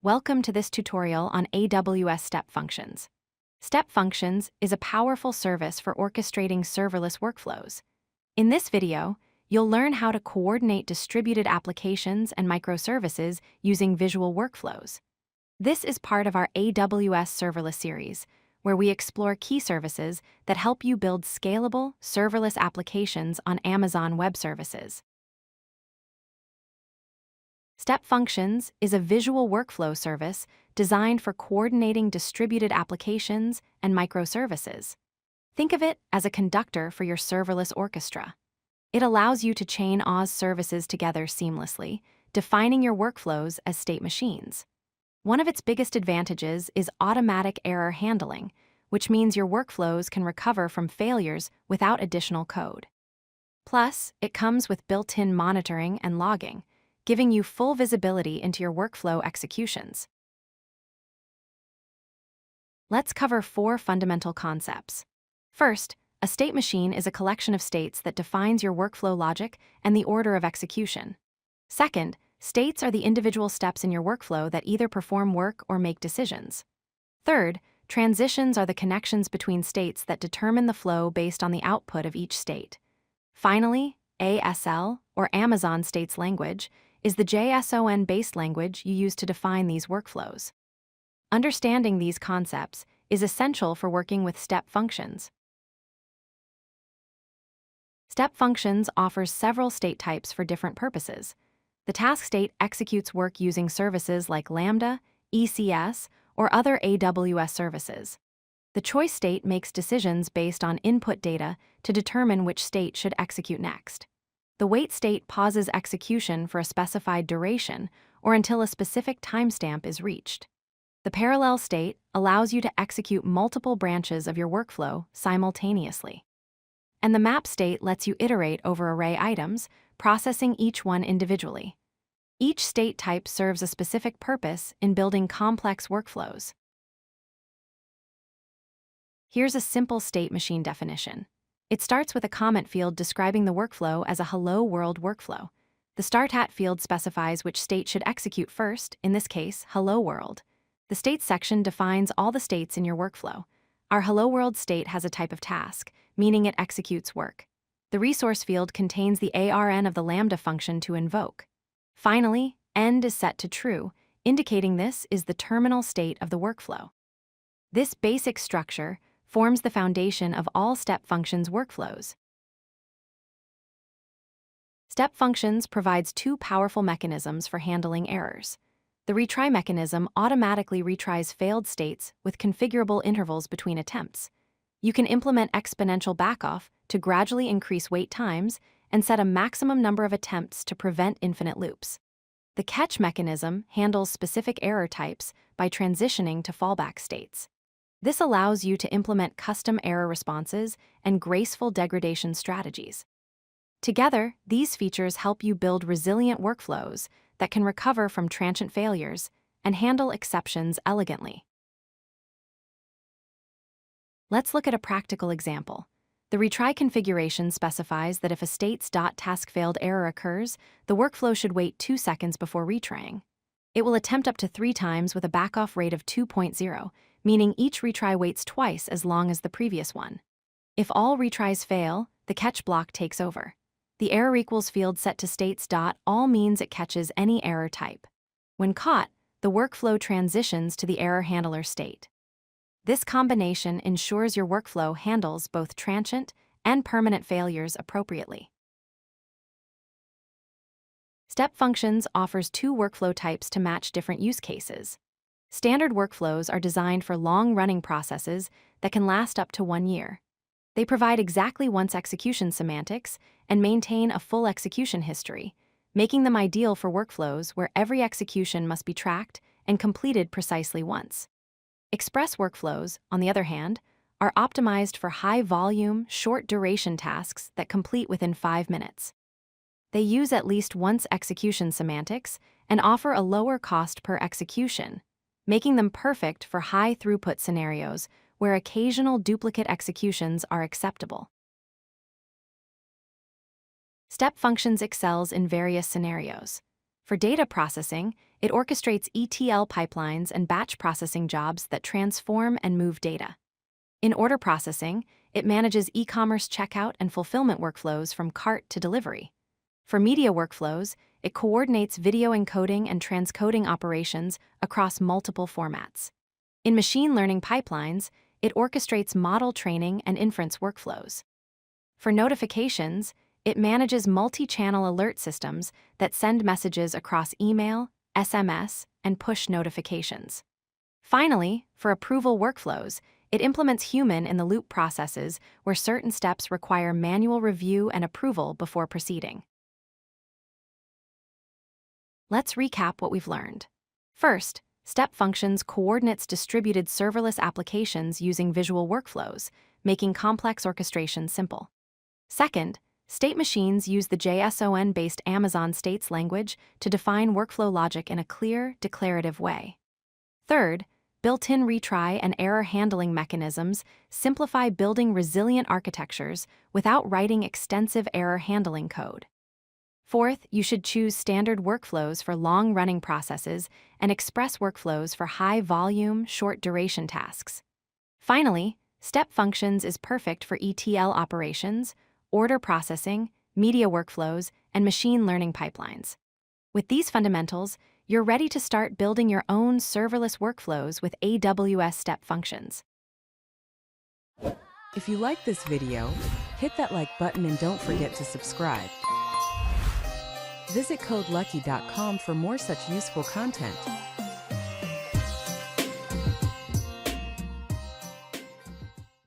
Welcome to this tutorial on AWS Step Functions. Step Functions is a powerful service for orchestrating serverless workflows. In this video, you'll learn how to coordinate distributed applications and microservices using visual workflows. This is part of our AWS Serverless Series, where we explore key services that help you build scalable, serverless applications on Amazon Web Services. Step Functions is a visual workflow service designed for coordinating distributed applications and microservices. Think of it as a conductor for your serverless orchestra. It allows you to chain AWS services together seamlessly, defining your workflows as state machines. One of its biggest advantages is automatic error handling, which means your workflows can recover from failures without additional code. Plus, it comes with built-in monitoring and logging, giving you full visibility into your workflow executions. Let's cover 4 fundamental concepts. First, a state machine is a collection of states that defines your workflow logic and the order of execution. Second, states are the individual steps in your workflow that either perform work or make decisions. Third, transitions are the connections between states that determine the flow based on the output of each state. Finally, ASL, or Amazon States Language, is the JSON-based language you use to define these workflows. Understanding these concepts is essential for working with step functions. Step Functions offers several state types for different purposes. The task state executes work using services like Lambda, ECS, or other AWS services. The choice state makes decisions based on input data to determine which state should execute next. The wait state pauses execution for a specified duration or until a specific timestamp is reached. The parallel state allows you to execute multiple branches of your workflow simultaneously. And the map state lets you iterate over array items, processing each one individually. Each state type serves a specific purpose in building complex workflows. Here's a simple state machine definition. It starts with a comment field describing the workflow as a Hello World workflow. The Start At field specifies which state should execute first, in this case, Hello World. The States section defines all the states in your workflow. Our Hello World state has a type of task, meaning it executes work. The Resource field contains the ARN of the Lambda function to invoke. Finally, End is set to true, indicating this is the terminal state of the workflow. This basic structure forms the foundation of all Step Functions workflows. Step Functions provides 2 powerful mechanisms for handling errors. The retry mechanism automatically retries failed states with configurable intervals between attempts. You can implement exponential backoff to gradually increase wait times and set a maximum number of attempts to prevent infinite loops. The catch mechanism handles specific error types by transitioning to fallback states. This allows you to implement custom error responses and graceful degradation strategies. Together, these features help you build resilient workflows that can recover from transient failures and handle exceptions elegantly. Let's look at a practical example. The retry configuration specifies that if a states.taskFailed error occurs, the workflow should wait 2 seconds before retrying. It will attempt up to 3 times with a backoff rate of 2.0, meaning each retry waits twice as long as the previous one. If all retries fail, the catch block takes over. The error equals field set to states.all means it catches any error type. When caught, the workflow transitions to the error handler state. This combination ensures your workflow handles both transient and permanent failures appropriately. Step Functions offers 2 workflow types to match different use cases. Standard workflows are designed for long-running processes that can last up to 1 year. They provide exactly once execution semantics and maintain a full execution history, making them ideal for workflows where every execution must be tracked and completed precisely once. Express workflows, on the other hand, are optimized for high-volume, short-duration tasks that complete within 5 minutes. They use at least once execution semantics and offer a lower cost per execution, making them perfect for high-throughput scenarios where occasional duplicate executions are acceptable. Step Functions excels in various scenarios. For data processing, it orchestrates ETL pipelines and batch processing jobs that transform and move data. In order processing, it manages e-commerce checkout and fulfillment workflows from cart to delivery. For media workflows, it coordinates video encoding and transcoding operations across multiple formats. In machine learning pipelines, it orchestrates model training and inference workflows. For notifications, it manages multi-channel alert systems that send messages across email, SMS, and push notifications. Finally, for approval workflows, it implements human-in-the-loop processes where certain steps require manual review and approval before proceeding. Let's recap what we've learned. First, Step Functions coordinates distributed serverless applications using visual workflows, making complex orchestration simple. Second, state machines use the JSON-based Amazon States language to define workflow logic in a clear, declarative way. Third, built-in retry and error handling mechanisms simplify building resilient architectures without writing extensive error handling code. Fourth, you should choose standard workflows for long-running processes and express workflows for high-volume, short-duration tasks. Finally, Step Functions is perfect for ETL operations, order processing, media workflows, and machine learning pipelines. With these fundamentals, you're ready to start building your own serverless workflows with AWS Step Functions. If you like this video, hit that like button and don't forget to subscribe. Visit codelucky.com for more such useful content.